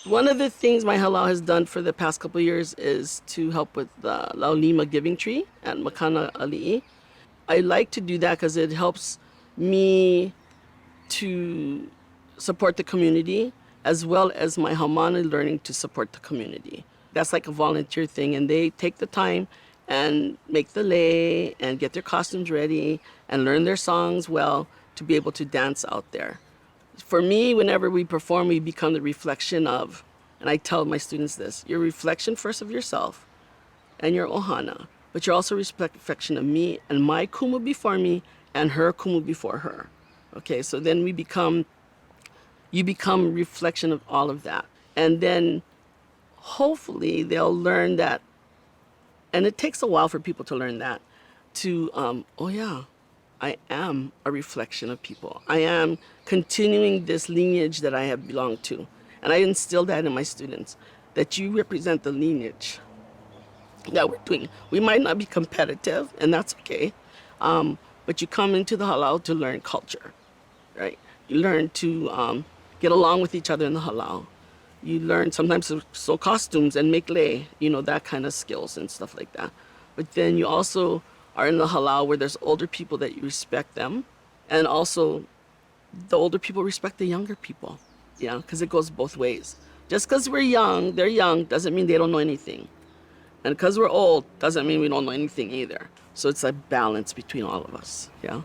One of the things my halal has done for the past couple of years is to help with the Laulima Giving Tree at Makana Ali'i. I like to do that because it helps me to support the community as well as my Hamana learning to support the community. That's like a volunteer thing, and they take the time and make the lei and get their costumes ready and learn their songs well to be able to dance out there. For me, whenever we perform, we become the reflection of, and I tell my students this, you're a reflection first of yourself and your ohana, but you're also a reflection of me and my kumu before me and her kumu before her. Okay, so then you become reflection of all of that. And then hopefully they'll learn that, and it takes a while for people to learn that, to, oh yeah, I am a reflection of people. I am continuing this lineage that I have belonged to. And I instill that in my students, that you represent the lineage that we're doing. We might not be competitive, and that's okay, but you come into the halal to learn culture, right? You learn to get along with each other in the halal. You learn sometimes to sew costumes and make lei, that kind of skills and stuff like that. But then you also are in the halal where there's older people that you respect them, and also the older people respect the younger people, because it goes both ways. Just because we're young, they're young, doesn't mean they don't know anything. And because we're old, doesn't mean we don't know anything either. So it's a balance between all of us, yeah?